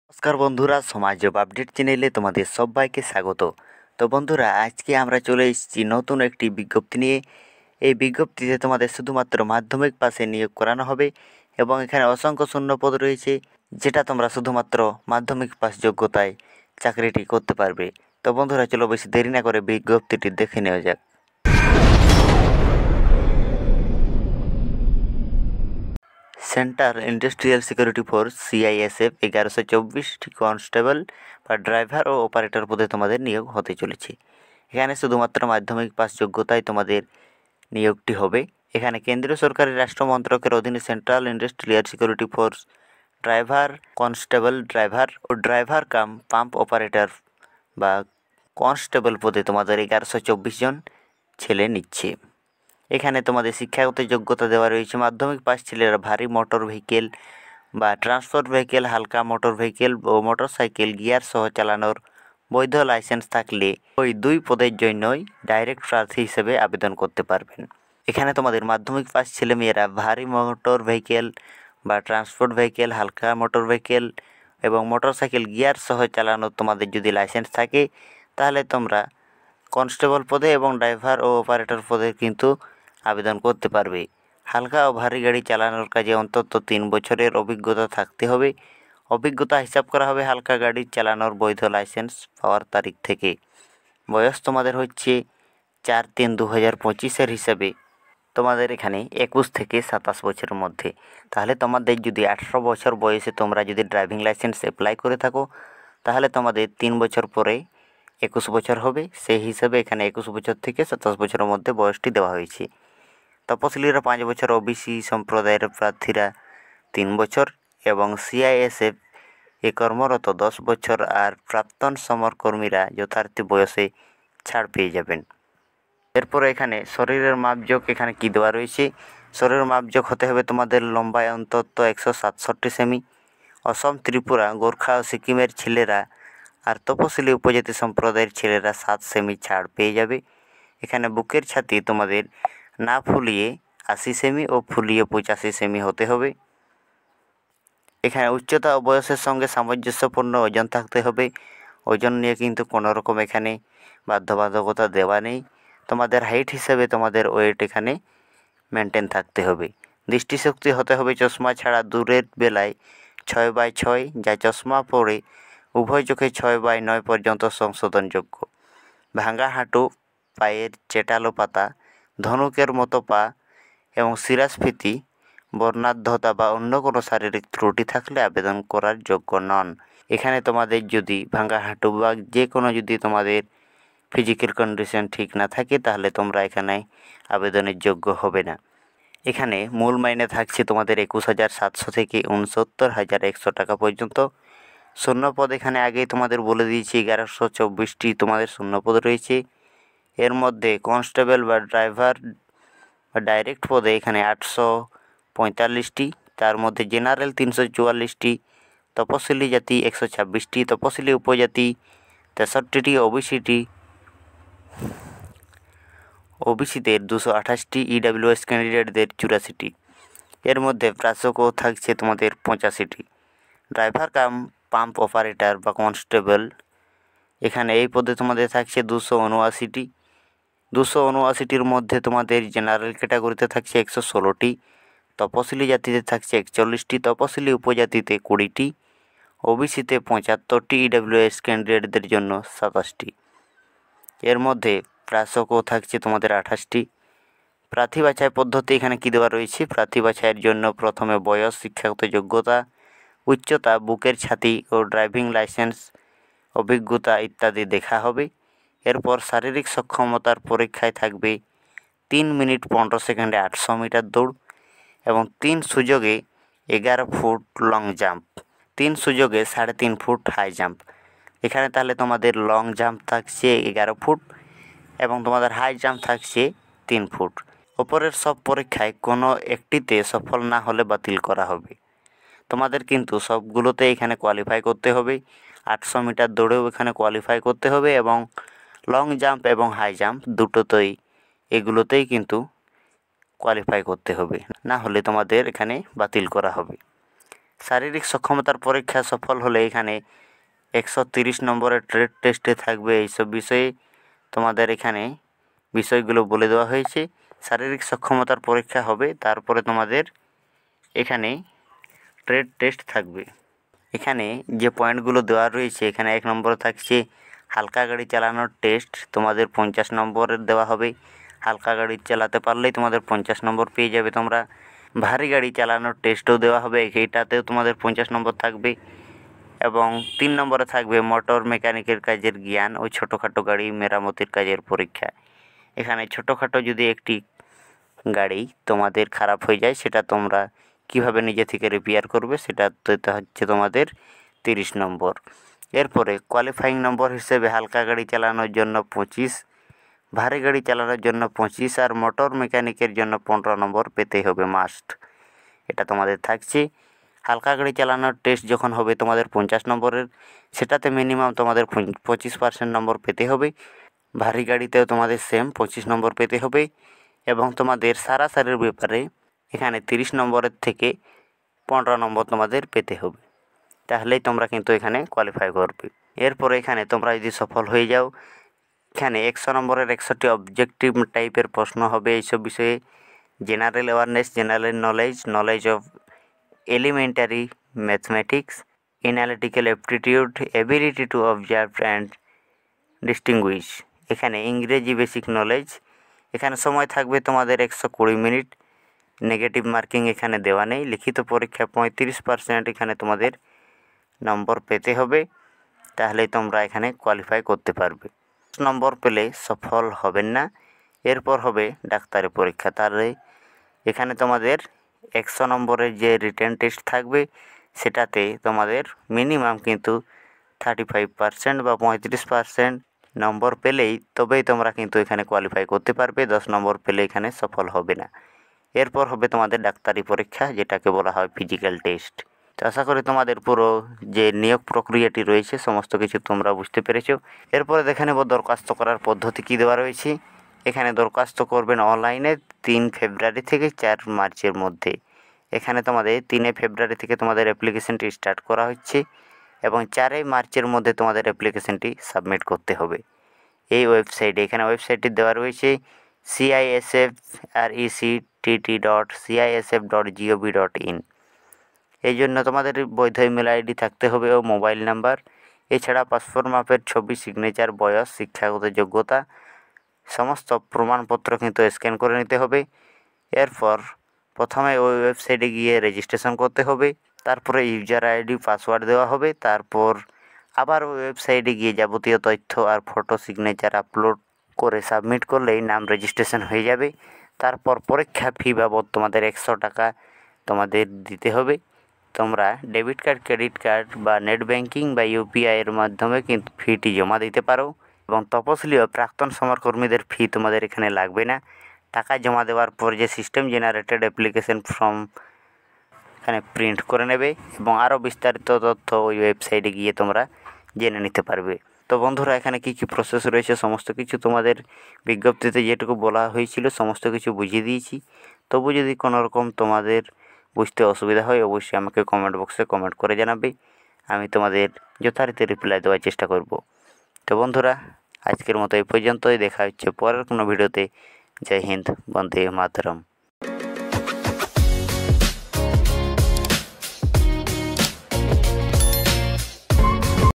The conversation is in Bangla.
নমস্কার বন্ধুরা, সমাজ জব আপডেট চ্যানেলে তোমাদের সবাইকে স্বাগত। তো বন্ধুরা, আজকে আমরা চলে এসেছি নতুন একটি বিজ্ঞপ্তি নিয়ে। এই বিজ্ঞপ্তিতে তোমাদের শুধুমাত্র মাধ্যমিক পাশে নিয়োগ করানো হবে এবং এখানে অসংখ্য শূন্যপদ রয়েছে, যেটা তোমরা শুধুমাত্র মাধ্যমিক পাস যোগ্যতায় চাকরিটি করতে পারবে। তো বন্ধুরা, চলো বেশি দেরি না করে বিজ্ঞপ্তিটি দেখে নেওয়া যাক। Central industrial security force CISF 1124টি কনস্টেবল বা ড্রাইভার ও অপারেটর পদে তোমাদের নিয়োগ হতে চলেছে। এখানে শুধুমাত্র মাধ্যমিক পাস যোগ্যতায় তোমাদের নিয়োগটি হবে। এখানে কেন্দ্রীয় সরকারের রাষ্ট্র মন্ত্রকের অধীনে central industrial security force driver, constable driver ও ড্রাইভার কাম পাম্প অপারেটর বা কনস্টেবল পদে তোমাদের 1124 জন ছেলে নিচ্ছে। এখানে তোমাদের শিক্ষাগত যোগ্যতা দেওয়া রয়েছে মাধ্যমিক পাস ছেলেরা ভারী মোটর ভেহিকেল বা ট্রান্সপোর্ট ভেহিকেল, হালকা মোটর ভেহিকেল ও মোটরসাইকেল গিয়ার সহ চালানোর বৈধ লাইসেন্স থাকলে ওই দুই পদের জন্যই ডাইরেক্ট প্রার্থী হিসেবে আবেদন করতে পারবেন। এখানে তোমাদের মাধ্যমিক পাস ছেলেমেয়েরা ভারী মোটর ভেহিকেল বা ট্রান্সপোর্ট ভেহিকেল, হালকা মোটর ভেহিকেল এবং মোটরসাইকেল গিয়ার সহ চালানোর তোমাদের যদি লাইসেন্স থাকে, তাহলে তোমরা কনস্টেবল পদে এবং ড্রাইভার ও অপারেটর পদে কিন্তু আবেদন করতে পারবে। হালকা ও ভারী গাড়ি চালানোর কাজে অন্তত 3 বছরের অভিজ্ঞতা থাকতে হবে। অভিজ্ঞতা হিসাব করা হবে হালকা গাড়ি চালানোর বৈধ লাইসেন্স পাওয়ার তারিখ থেকে। বয়স তোমাদের হচ্ছে 4/3/2025 হিসাবে তোমাদের এখানে 21 থেকে 27 বছরের মধ্যে। তাহলে তোমাদের যদি 18 বছর বয়সে তোমরা যদি ড্রাইভিং লাইসেন্স অ্যাপ্লাই করে থাকো, তাহলে তোমাদের 3 বছর পরে 21 বছর হবে। সেই হিসাবে এখানে 21 বছর থেকে 27 বছরের মধ্যে বয়সটি দেওয়া হয়েছে। তপশিলীরা 5 বছর, OBC সম্প্রদায়ের প্রার্থীরা 3 বছর এবং CISF এ কর্মরত 10 বছর আর প্রাক্তন সমরকর্মীরা যথার্থ বয়সে ছাড় পেয়ে যাবেন। এরপরে এখানে শরীরের মাপজোক এখানে কি দেওয়া রয়েছে। শরীরের মাপজোক হতে হবে তোমাদের লম্বায় অন্তত 167 সেমি। অসম, ত্রিপুরা, গোর্খা ও সিকিমের ছেলেরা আর তপশিলি উপজাতি সম্প্রদায়ের ছেলেরা 7 সেমি ছাড় পেয়ে যাবে। এখানে বুকের ছাতি তোমাদের না ফুলিয়ে 80 সেমি ও ফুলিয়ে 85 সেমি হতে হবে। এখানে উচ্চতা ও বয়সের সঙ্গে সামঞ্জস্যপূর্ণ ওজন থাকতে হবে। ওজন নিয়ে কিন্তু কোনো রকম এখানে বাধ্যবাধকতা দেওয়া নেই। তোমাদের হাইট হিসেবে তোমাদের ওয়েট এখানে মেনটেন থাকতে হবে। দৃষ্টিশক্তি হতে হবে চশমা ছাড়া দূরের বেলায় 6/6, যা চশমা পরে উভয় চোখে 6/9 পর্যন্ত সংশোধনযোগ্য। ভাঙা হাঁটু, পায়ের চেটালো পাতা, ধনুকের মতো পা এবং শিরাস্ফীতি, বর্ণাঢ্যতা বা অন্য কোনো শারীরিক ত্রুটি থাকলে আবেদন করার যোগ্য নন। এখানে তোমাদের যদি ভাঙা হাঁটু বা যে কোনো যদি তোমাদের ফিজিক্যাল কন্ডিশন ঠিক না থাকে, তাহলে তোমরা এখানে আবেদনের যোগ্য হবে না। এখানে মূল মাইনে থাকছে তোমাদের 21,700 থেকে 69,100 টাকা পর্যন্ত। শূন্যপদ এখানে আগেই তোমাদের বলে দিয়েছি 1124টি তোমাদের শূন্যপদ রয়েছে। এর মধ্যে কনস্টেবল বা ড্রাইভার বা ডাইরেক্ট পদে এখানে 845টি, তার মধ্যে জেনারেল 344টি, তপশিলি জাতি 126টি, তপশিলি উপজাতি 63টি, ওবিসিদের 228টি, EWS ক্যান্ডিডেটদের 84টি। এর মধ্যে প্রাসকও থাকছে তোমাদের 85টি। ড্রাইভার কাম পাম্প অপারেটর বা কনস্টেবল এখানে এই পদে তোমাদের থাকছে 279টি। 279টির মধ্যে তোমাদের জেনারেল ক্যাটাগরিতে থাকছে 116টি, তপশিলি জাতিতে থাকছে 41টি, তপশিলি উপজাতিতে 20টি, ওবিসিতে 75টি, EWS ক্যান্ডিডেটদের জন্য 27টি। এর মধ্যে প্রাসকও থাকছে তোমাদের 28টি। প্রার্থী বাছাই পদ্ধতি এখানে কী দেওয়া রয়েছে। প্রার্থী বাছাইয়ের জন্য প্রথমে বয়স, শিক্ষাগত যোগ্যতা, উচ্চতা, বুকের ছাতি ও ড্রাইভিং লাইসেন্স, অভিজ্ঞতা ইত্যাদি দেখা হবে। এরপর শারীরিক সক্ষমতার পরীক্ষায় থাকবে 3 মিনিট 15 সেকেন্ডে 800 মিটার দৌড় এবং 3 সুযোগে 11 ফুট লং জাম্প, 3 সুযোগে 3.5 ফুট হাই জাম্প। এখানে তাহলে তোমাদের লং জাম্প থাকছে 11 ফুট এবং তোমাদের হাই জাম্প থাকছে 3 ফুট। ওপরের সব পরীক্ষায় কোনো একটিতে সফল না হলে বাতিল করা হবে। তোমাদের কিন্তু সবগুলোতে এখানে কোয়ালিফাই করতে হবে। 800 মিটার দৌড়েও এখানে কোয়ালিফাই করতে হবে এবং লং জাম্প এবং হাই জাম্প দুটোতেই এগুলোতেই কিন্তু কোয়ালিফাই করতে হবে, না হলে তোমাদের এখানে বাতিল করা হবে। শারীরিক সক্ষমতার পরীক্ষা সফল হলে এখানে 130 নম্বরের ট্রেড টেস্টে থাকবে। এইসব বিষয়ে তোমাদের এখানে বিষয়গুলো বলে দেওয়া হয়েছে। শারীরিক সক্ষমতার পরীক্ষা হবে, তারপরে তোমাদের এখানে ট্রেড টেস্ট থাকবে। এখানে যে পয়েন্টগুলো দেওয়া রয়েছে, এখানে 1 নম্বরে থাকছে হালকা গাড়ি চালানোর টেস্ট, তোমাদের 50 নম্বরের দেওয়া হবে। হালকা গাড়ি চালাতে পারলেই তোমাদের 50 নম্বর পেয়ে যাবে তোমরা। ভারী গাড়ি চালানোর টেস্টও দেওয়া হবে, এইটাতেও তোমাদের 50 নম্বর থাকবে। এবং 3 নম্বরে থাকবে মোটর মেকানিকের কাজের জ্ঞান ও ছোটোখাটো গাড়ি মেরামতির কাজের পরীক্ষা। এখানে ছোটোখাটো যদি একটি গাড়ি তোমাদের খারাপ হয়ে যায়, সেটা তোমরা কিভাবে নিজে থেকে রিপেয়ার করবে, সেটা হচ্ছে তোমাদের 30 নম্বর। এরপরে কোয়ালিফাইং নম্বর হিসেবে হালকা গাড়ি চালানোর জন্য 25, ভারী গাড়ি চালানোর জন্য 25 আর মোটর মেকানিকের জন্য 15 নম্বর পেতে হবে মাস্ট। এটা তোমাদের থাকছে। হালকা গাড়ি চালানোর টেস্ট যখন হবে তোমাদের 50 নম্বরের, সেটাতে মিনিমাম তোমাদের 25% নম্বর পেতে হবে। ভারী গাড়িতেও তোমাদের সেম 25 নম্বর পেতে হবে। এবং তোমাদের সারাসারির ব্যাপারে এখানে 30 নম্বরের থেকে 15 নম্বর তোমাদের পেতে হবে, তাহলেই তোমরা কিন্তু এখানে কোয়ালিফাই করবে। এরপরে এখানে তোমরা যদি সফল হয়ে যাও, এখানে 100 নম্বরের 100টি অবজেক্টিভ টাইপের প্রশ্ন হবে এইসব বিষয়ে: general awareness, general knowledge, knowledge of elementary mathematics, analytical aptitude, ability to observe and distinguished. এখানে ইংরেজি বেসিক নলেজ। এখানে সময় থাকবে তোমাদের 120 মিনিট। নেগেটিভ মার্কিং এখানে দেওয়া নেই। লিখিত পরীক্ষা 35% এখানে তোমাদের নম্বর পেতে হবে, তাহলেই তোমরা এখানে কোয়ালিফাই করতে পারবে। নম্বর পেলে সফল হবেন না। এরপর হবে ডাক্তারি পরীক্ষা। তাহলে এখানে তোমাদের 100 নম্বরের যে রিটেন টেস্ট থাকবে, সেটাতে তোমাদের মিনিমাম কিন্তু 35% বা 35% নম্বর পেলেই তবেই তোমরা কিন্তু এখানে কোয়ালিফাই করতে পারবে। 10 নম্বর পেলে এখানে সফল হবে না। এরপর হবে তোমাদের ডাক্তারি পরীক্ষা, যেটাকে বলা হয় ফিজিক্যাল টেস্ট। তো আশা করি তোমাদের পুরো যে নিয়োগ প্রক্রিয়াটি রয়েছে সমস্ত কিছু তোমরা বুঝতে পেরেছো। এরপরে দেখে নেব দরখাস্ত করার পদ্ধতি কী দেওয়া রয়েছে। এখানে দরখাস্ত করবেন অনলাইনে 3 ফেব্রুয়ারি থেকে 4 মার্চের মধ্যে। এখানে তোমাদের 3 ফেব্রুয়ারি থেকে তোমাদের অ্যাপ্লিকেশনটি স্টার্ট করা হচ্ছে এবং 4 মার্চের মধ্যে তোমাদের অ্যাপ্লিকেশনটি সাবমিট করতে হবে এই ওয়েবসাইটে। এখানে ওয়েবসাইটটি দেওয়া রয়েছে cisfrect.cisf.gov.in। এই জন্য তোমাদের বৈধ ইমেল আইডি থাকতে হবে ও মোবাইল নাম্বার। এছাড়া পাসপোর্ট মাপের ছবি, সিগনেচার, বয়স, শিক্ষাগত যোগ্যতা সমস্ত প্রমাণপত্র কিন্তু স্ক্যান করে নিতে হবে। এরপর প্রথমে ওই ওয়েবসাইটে গিয়ে রেজিস্ট্রেশন করতে হবে, তারপরে ইউজার আইডি পাসওয়ার্ড দেওয়া হবে, তারপর আবার ওই ওয়েবসাইটে গিয়ে যাবতীয় তথ্য আর ফটো, সিগনেচার আপলোড করে সাবমিট করলেই নাম রেজিস্ট্রেশন হয়ে যাবে। তারপর পরীক্ষা ফি বাবদ তোমাদের 100 টাকা তোমাদের দিতে হবে। তোমরা ডেবিট কার্ড, ক্রেডিট কার্ড বা নেট ব্যাঙ্কিং বা ইউপিআইয়ের মাধ্যমে কিন্তু ফিটি জমা দিতে পারো। এবং তপশিলি ও প্রাক্তন সমরকর্মীদের ফি তোমাদের এখানে লাগবে না। টাকা জমা দেওয়ার পর যে সিস্টেম জেনারেটেড অ্যাপ্লিকেশন ফর্ম এখানে প্রিন্ট করে নেবে এবং আরও বিস্তারিত তথ্য ওই ওয়েবসাইটে গিয়ে তোমরা জেনে নিতে পারবে। তো বন্ধুরা, এখানে কী কী প্রসেস রয়েছে সমস্ত কিছু তোমাদের বিজ্ঞপ্তিতে যেটুকু বলা হয়েছিল সমস্ত কিছু বুঝিয়ে দিয়েছি। তবু যদি কোনো রকম তোমাদের বুঝতে অসুবিধা হয়, অবশ্যই আমাকে কমেন্ট বক্সে কমেন্ট করে জানাবে। আমি তোমাদের যথারীতি রিপ্লাই দেওয়ার চেষ্টা করব। তো বন্ধুরা, আজকের মতো এই পর্যন্তই। দেখা হচ্ছে পরের কোনো ভিডিওতে। জয় হিন্দ, বন্দে মাতরম।